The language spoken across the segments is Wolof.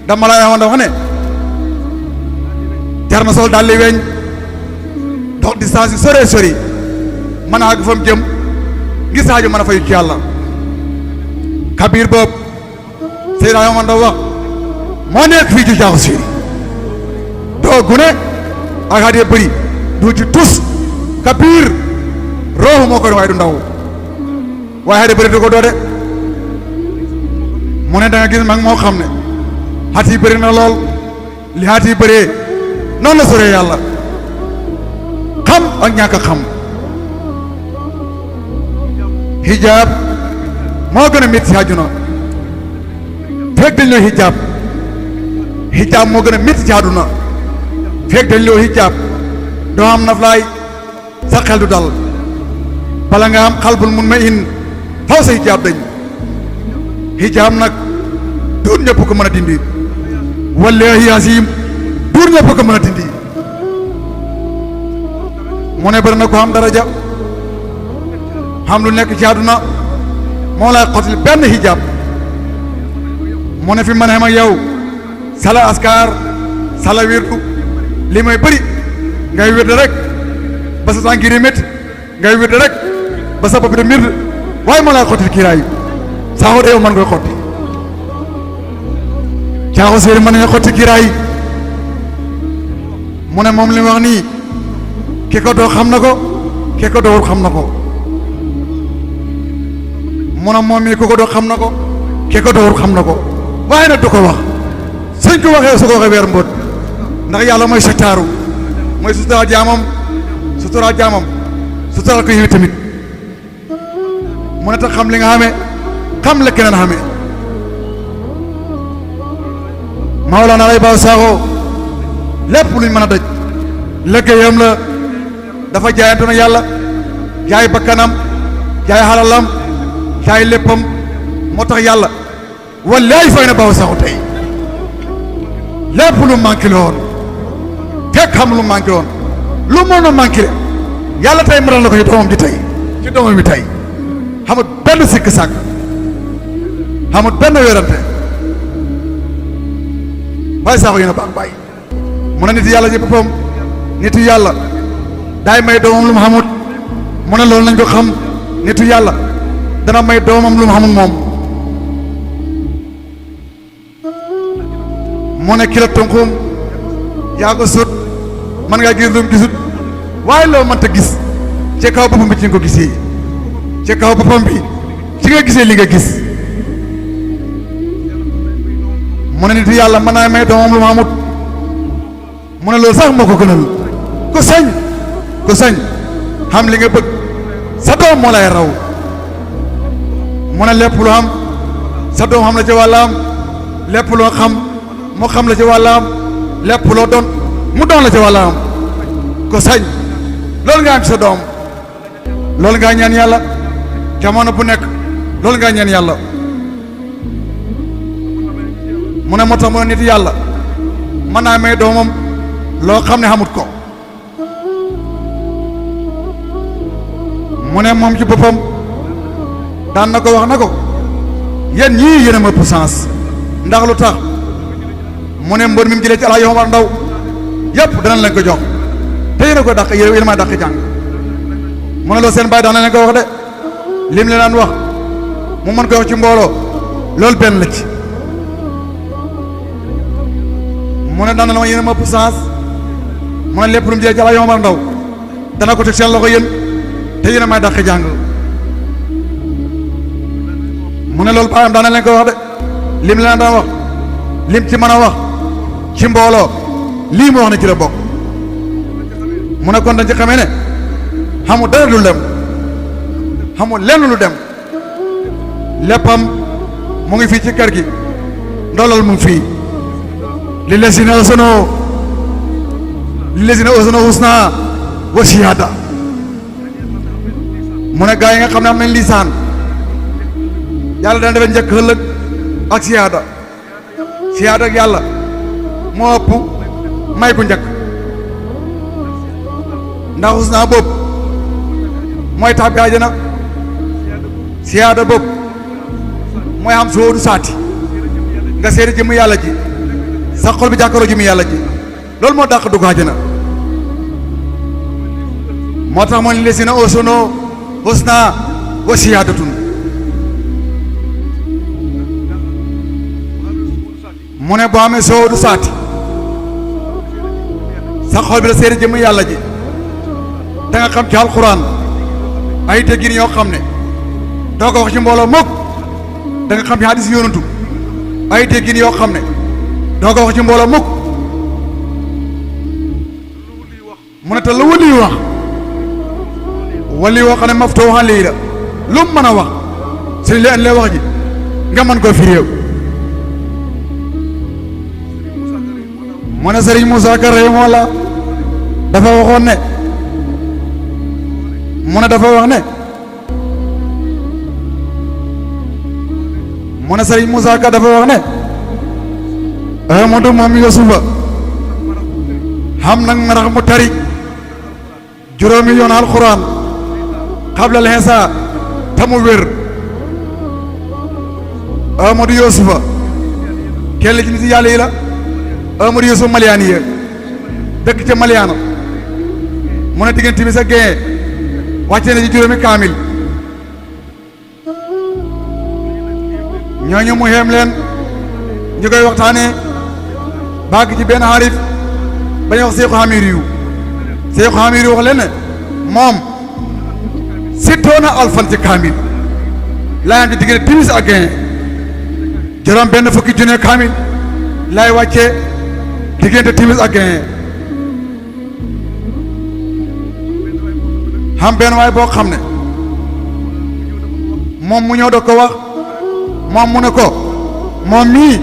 dama la wax ne jar na sol dalli weñ dox distance yu sore sori mën a àgg fa mu jëm ngir Sadio mën a fayu ci yàlla kabir boobu Seydina Omar Ndaw wax moo nekk fii ci Jaaxu Siiri doo gune ak xaat bëri du ci tus kabir rooxu moo ko waaye du ndaw waaye xaat bëri du ko doo de mu ne da nga gis mag moo xam ne xaat yi bëri na lool li xaat yi bëree noonu la soree yàlla xam ak ñàkk a xam hijab moo gën a métti ci àdduna fekk dañ loo hijab moo gën a métti ci àdduna fekk dañ loo hijab doo am naflaay sa xel du dal bala nga am xalbul mun ma in faw sa hijab dañ hijab nag duur ñëpp ko mën a dindi wallahi asim duur ñëpp ko mën a dindi mu ne bëri na ko xam daraja xam lu nekk ci àdduna moo lay xotil benn hijab mu ne fi man xem ak yow sala askar sala wirdu li may bëri ngay wirde rek ba sa tànk yi métti ngay wirde rek ba sa bopp de mbir waaye moo lay xotil kiiraay saaxoo de yow man koy xotti Jaaxu Siiri mën nañu xotti kiiraay mu ne moom li wax nii ki ko doo xam na ko ki ko doowul xam na ko mu ne moom mii ku ko doo xam na ko ki ko doowul xam na ko waaye nag du ko wax suñ ko waxee su ko waxee weer mbóot ndax yàlla mooy sattaaru mooy suturaal jaamam suturaal ko yow tamit mu ne tax xam li nga xamee xam la keneen xamee Mawlana lay baaw saaxoo lépp luñ mën a daj liggéeyam la dafa jaayante na yàlla jaay bakkanam jaay xalalam jaay léppam moo tax yàlla wallaay fay na baaw saaxu tey lépp lu manqué woon fekk xam lu manqué woon lu mën a manqué yàlla tey maral na ko ci doomam ji tey ci doomam bi tey xamut benn sikk sàkk xamut benn wérante waaye saaxu yéen a baax bàyyi mu ne nit yàlla ji boppam nitu yàlla daay may doomam lu mu xamut mu ne loolu nañ ko xam nitu yàlla dana may doomam lu mu xamut moom mu ne kila tunqum yaa ko sut man ngaa gis lu mu gisut waaye loo mënta gis ci kaw boppam bi ci nga ko gisee ci kaw boppam bi ci nga gisee li nga gis mu ne nitu yàlla mën naa may doomam lu mu xamut mu ne loolu sax moo ko gënal ku sañ xam li nga bëgg sa doom moo lay raw mu ne lépp lu xam sa doom xam la ci wàllaam lépp loo xam mu xam la ci wàllaam lépp loo doon mu doon la ci wàllaam ku sañ loolu nga am ci sa doom loolu ngaa ñaan yàlla jamono bu nekk loolu ngaa ñaan yàlla mu ne moo tax mu ne nit yàlla mën naa may doomam loo xam ne xamut ko mu ne moom ci boppam daan na ko wax na ko yéen ñii yéen a ma ëpp sens ndax lu tax mu ne mbër mi mu jëlee ci Alaaji Omar Ndaw yëpp danañ leen ko jox te yéen a ko dàq yéen maa dàq jàng mu ne loolu seen bàyyi daan na leen ko wax de lim leen daan wax mu mën koy wax ci mbooloo loolu benn la ci mu ne daan na ma yéen a ma ëpp sens mu ne lépp lu mu jëlee ci Alaaji Omar Ndaw dana ko teg seen loxo yéen te yéen a may dàq jàng mu ne loolu baayam daan na leen ko wax de lim leen daan wax lim ci mën a wax ci mbooloo lii mu wax ne ci la bokk mu ne kon dañ ci xamee ne xamul dara lu dem xamul lenn lu dem léppam mu ngi fii ci kër gi ndolal mu ngi fii li lesina usno husna wa siyaada mu ne gaa yi nga xam ne am nañ lisaan yàlla dana defe njëkk ëllëg ak siyaada ak yàlla moo ëpp may ku njëkk ndax husna boobu mooy tàbbi àjjana siyaada boobu mooy xam soodu saati nga seede jëmm yàlla ji sa xol bi jàkkaaroo jëmi yàlla ji loolu moo dàq dugg àjjana moo tax moo ne lesina osono husna wa siyaadatun mu ne boo amee soo du saati sa xol bi la seeri jëmm yàlla ji da nga xam ci alxuraan ay teggin yoo xam ne doo ko wax ci mbooloo mukk da nga xam ci hadis yonantu ay teggin yoo xam ne doo ko wax ci mbooloo mukk mu ne te lu wali wax wali woo xam ne maftoo waxan lii la lu mu mën a wax suñ leen lee wax ji nga mën koo firi yow mu ne Serigne Moussa Ka rahimahullah dafa waxoon ne mu ne dafa wax ne mu ne Serigne Moussa Ka dafa wax ne Ahmadu moom Yusufa xam nag marax mu tari juróomi yoon alxuraan xabla al hinsa tamu wér Ahmadu Yusufa kenn ci nit yàlla yi la Ahmadu Yusufa Maliyaani ya dëkk ca Maliyaano mu ne diggante bi sa géeye wàcce na ci juróomi kaamil ñooñu mu xeem leen ñu koy waxtaanee bàgg ci benn xaarif ba ñuy wax Seexu Xamiriyu Seexu Xamiriyu wax leen ne moom sittoona alfan ci kaamil laayam ci diggante timis ak géeye juróom benn fukki junne kaamil laay wàccee diggante timis ak géeye xam benn waay boo xam ne moom mu ñëw da ko wax moom mu ne ko moom mii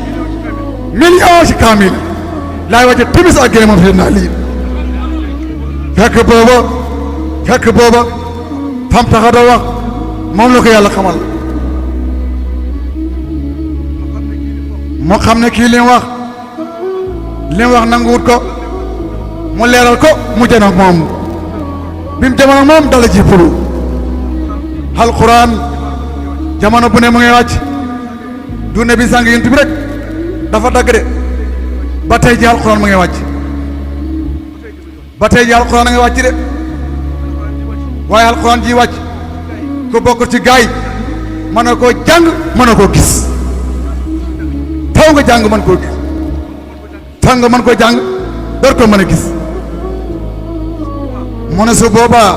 million ci kaamil laay wàcce timis ak géeye moom fi naa lii fekk booba fam taxa doo wax moom la ko yàlla xamal moo xam ne kii li mu wax nanguwut ko mu leeral ko mu jën ak moom bi mu jamono moom dala jippalu alxuraan jamono bu ne mu ngi wàcc du ne bi sàng yent bi rek dafa dagg de ba tey ji alxuraan mu ngi wàcc ba tey ji alxuraan a ngi wàcc de waaye alxuraan ji wàcc ko bokk ci gaay mën na koo jàng mën na koo gis taw nga jàng mën koo gis taw nga mën koo jàng door ko mën a gis mu ne su boobaa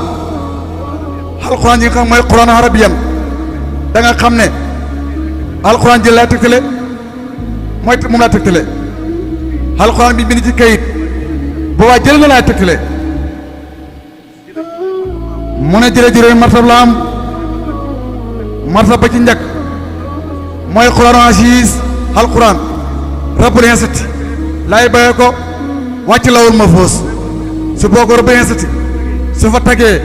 alxuraan ji nga xam mooy quran arabiyan da nga xam ne alxuraan ji laa tegtale mooy moom laa tegtale alxuraan bi bind ci kayit boobaa jël na laa tegtale mu ne jërëjëf martab la am martab ba ci njëkk mooy quran aziz alquran rabbul izzati laay bayee ko wàcc lawul mahfuus su boo ko rabbul izzati su fa tagee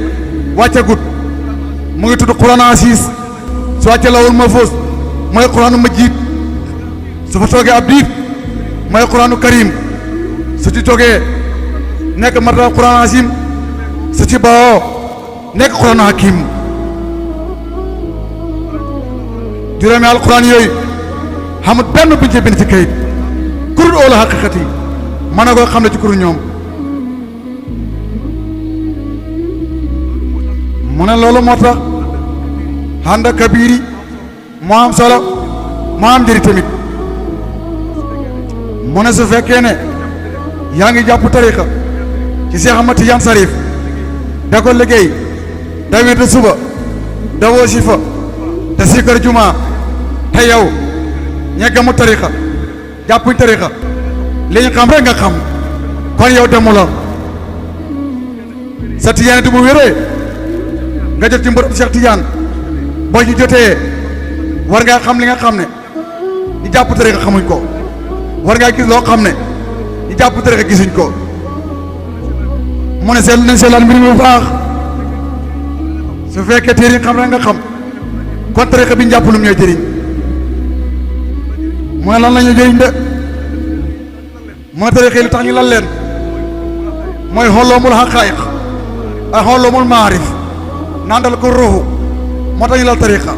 wàccagut mu ngi tudd quran aziz su wàcce lawul mahfuus mooy quranu majid su fa toogee ab diir mooy quranu karim su ci toogee nekk martab quran azim su ci bawoo nekk quranu hakim juróomi alquran yooyu xamut benn buñ ci bind ci kayit kurul óolu xaqiqat yi mën na koo xam ne ci kuru ñoom mu ne loolu moo tax xànd kabiiri moo am solo moo am njëriñ tamit mu ne su fekkee ne yaa ngi jàpp tariqa ci Seex Ahmad Tijaan Sarif da ko liggéey da wirde suba da wasifa te sikkar juma te yow ñeggamu tariqa jàppuñ tariqa li ñu xam rek nga xam kon yow demuloo sa Tijaan di bu wéree nga jot ci mbërëb Cheikh Tidiane boo ci jotee war ngaa xam li nga xam ne ñi jàpp tariqa xamuñ ko war ngaa gis loo xam ne ñi jàpp tariqa gisuñ ko mu ne seetlu nañ seetlaan mbir mi bu baax su fekkee téere xam rek nga xam kon tariqa bi ñu jàpp lu mu ñooy jëriñ mu ne lan la ñuy jëriñ de mu ne tariqa yi li tax ñu lan leen mooy xolloomul xaqaayiq ak xolloomul maarif nandal ko ruuxu moo tax ñu lal tariqa